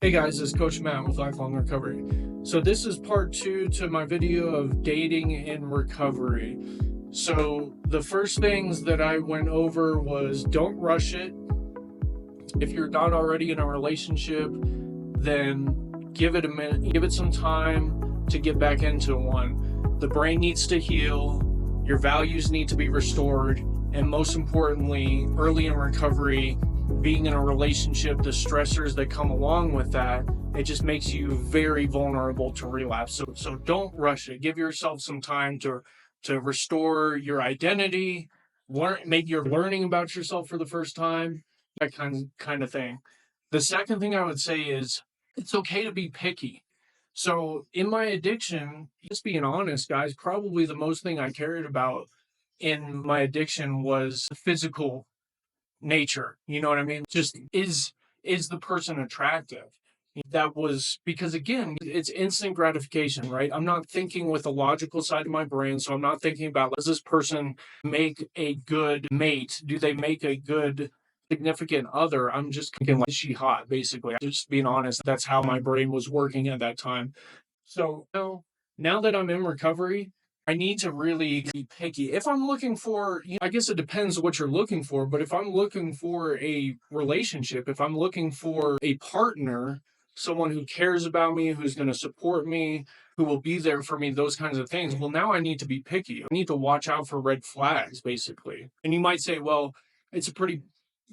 Hey guys, it's Coach Matt with Lifelong Recovery. So this is part two to my video of dating in recovery. So the first things that I went over was don't rush it. If you're not already in a relationship, then give it a minute, give it some time to get back into one. The brain needs to heal, your values need to be restored, and most importantly, early in recovery, being in a relationship, the stressors that come along with that, it just makes you very vulnerable to relapse. So don't rush it. Give yourself some time to restore your identity, learn, maybe you're learning about yourself for the first time, that kind of thing. The second thing I would say is it's okay to be picky. So in my addiction, just being honest, guys, probably the most thing I cared about in my addiction was the physical nature. You know what I mean? Just is the person attractive? That was because again, it's instant gratification, right? I'm not thinking with the logical side of my brain. So I'm not thinking about, does this person make a good mate? Do they make a good significant other? I'm just thinking, like, is she hot? Basically, just being honest, that's how my brain was working at that time. So now that I'm in recovery, I need to really be picky. If I'm looking for, I guess it depends what you're looking for, but if I'm looking for a relationship, if I'm looking for a partner, someone who cares about me, who's going to support me, who will be there for me, those kinds of things, well, now I need to be picky. I need to watch out for red flags, basically. And you might say, well, it's a pretty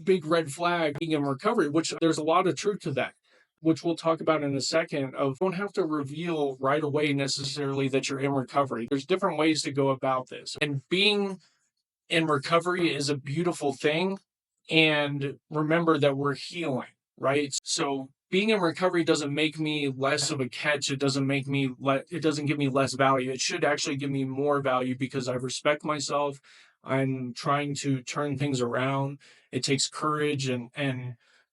big red flag being in recovery, which there's a lot of truth to that, which we'll talk about in a second, of don't have to reveal right away necessarily that you're in recovery. There's different ways to go about this. And being in recovery is a beautiful thing. And remember that we're healing, right? So being in recovery doesn't make me less of a catch. It doesn't make me it doesn't give me less value. It should actually give me more value because I respect myself. I'm trying to turn things around. It takes courage and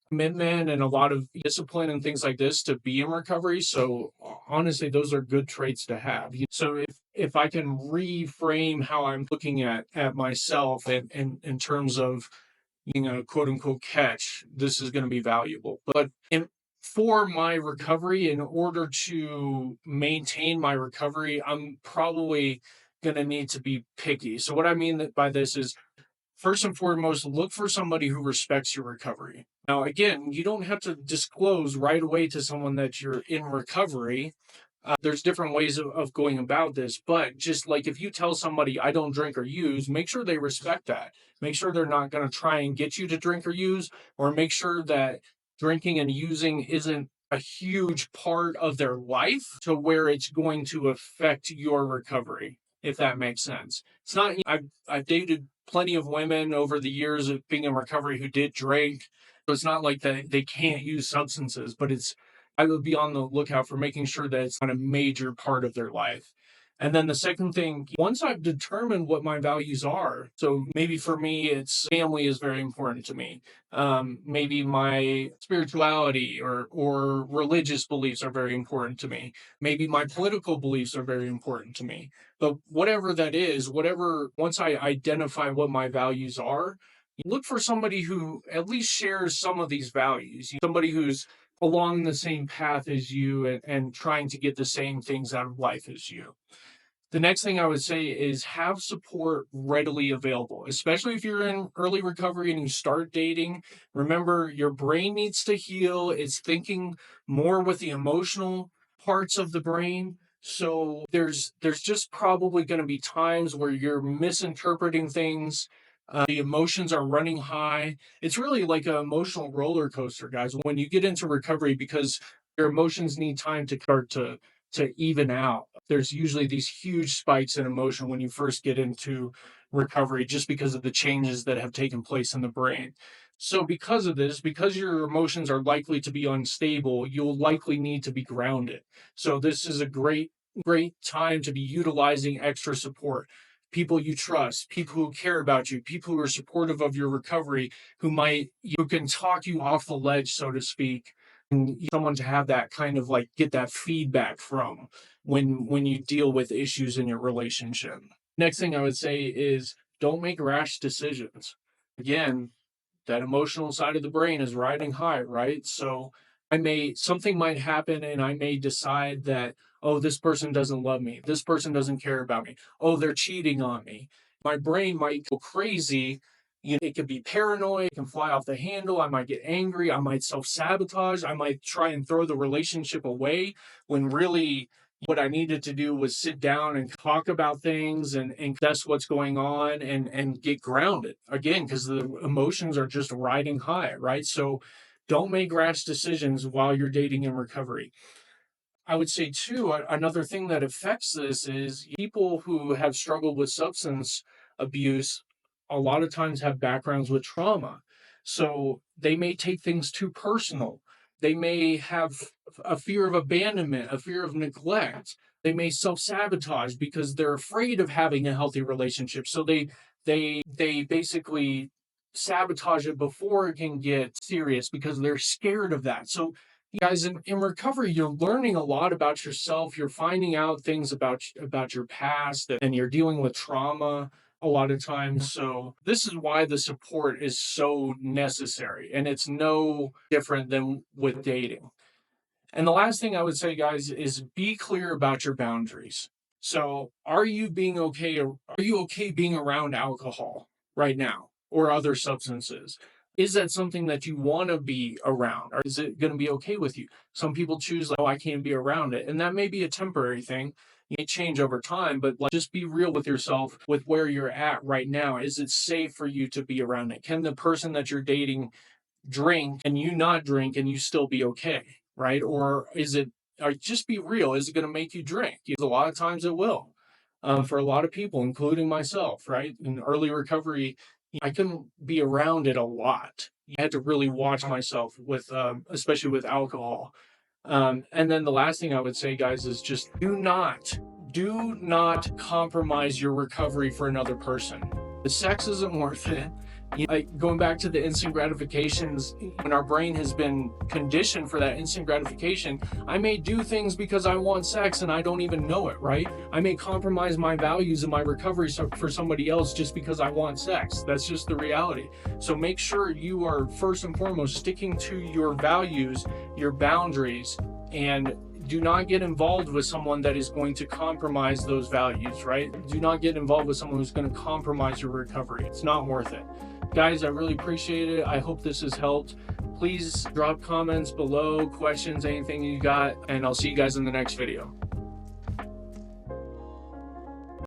commitment and a lot of discipline and things like this to be in recovery. So honestly, those are good traits to have. So if I can reframe how I'm looking at myself and in terms of being a quote unquote catch, this is going to be valuable. But for my recovery, in order to maintain my recovery, I'm probably going to need to be picky. So what I mean by this is, first and foremost, look for somebody who respects your recovery. Now, again, you don't have to disclose right away to someone that you're in recovery. There's different ways of going about this, but just like if you tell somebody, I don't drink or use, make sure they respect that. Make sure they're not going to try and get you to drink or use, or make sure that drinking and using isn't a huge part of their life to where it's going to affect your recovery, if that makes sense. It's not, I've dated plenty of women over the years of being in recovery who did drink. So it's not like they can't use substances, but I would be on the lookout for making sure that it's not a major part of their life. And then the second thing, once I've determined what my values are, so maybe for me, it's family is very important to me. Maybe my spirituality or religious beliefs are very important to me. Maybe my political beliefs are very important to me. But whatever that is, once I identify what my values are, look for somebody who at least shares some of these values, somebody who's along the same path as you and trying to get the same things out of life as you. The next thing I would say is have support readily available, especially if you're in early recovery and you start dating. Remember, your brain needs to heal. It's thinking more with the emotional parts of the brain. So there's just probably going to be times where you're misinterpreting things. The emotions are running high. It's really like an emotional roller coaster, guys, when you get into recovery, because your emotions need time to start to even out. There's usually these huge spikes in emotion when you first get into recovery just because of the changes that have taken place in the brain. So because of this, because your emotions are likely to be unstable, you'll likely need to be grounded. So this is a great time to be utilizing extra support. People you trust, people who care about you, people who are supportive of your recovery, who can talk you off the ledge, so to speak, and someone to have that kind of like get that feedback from when you deal with issues in your relationship. Next thing I would say is don't make rash decisions. Again, that emotional side of the brain is riding high, right? So something might happen and I may decide that, oh, this person doesn't love me. This person doesn't care about me. Oh, they're cheating on me. My brain might go crazy. It could be paranoid, it can fly off the handle. I might get angry. I might self sabotage. I might try and throw the relationship away when really what I needed to do was sit down and talk about things and that's what's going on and get grounded again, because the emotions are just riding high, right? So don't make rash decisions while you're dating in recovery. I would say too, another thing that affects this is people who have struggled with substance abuse a lot of times have backgrounds with trauma. So they may take things too personal. They may have a fear of abandonment, a fear of neglect. They may self-sabotage because they're afraid of having a healthy relationship. So they basically sabotage it before it can get serious because they're scared of that. So guys, in recovery, you're learning a lot about yourself. You're finding out things about your past, and you're dealing with trauma a lot of times. So this is why the support is so necessary, and it's no different than with dating. And the last thing I would say, guys, is be clear about your boundaries. So are you okay being around alcohol right now or other substances? Is that something that you want to be around? Or is it going to be okay with you? Some people choose, like, oh, I can't be around it. And that may be a temporary thing. You may change over time, but like, just be real with yourself with where you're at right now. Is it safe for you to be around it? Can the person that you're dating drink and you not drink and you still be okay, right? Or just be real. Is it going to make you drink? A lot of times it will. For a lot of people, including myself, right? In early recovery, I couldn't be around it a lot. I had to really watch myself with, especially with alcohol. And then the last thing I would say, guys, is just do not compromise your recovery for another person. The sex isn't worth it. Like going back to the instant gratifications, when our brain has been conditioned for that instant gratification, I may do things because I want sex and I don't even know it, right? I may compromise my values and my recovery for somebody else just because I want sex. That's just the reality. So make sure you are first and foremost sticking to your values, your boundaries, and do not get involved with someone that is going to compromise those values, right? Do not get involved with someone who's going to compromise your recovery. It's not worth it. Guys, I really appreciate it. I hope this has helped. Please drop comments below, questions, anything you got, and I'll see you guys in the next video.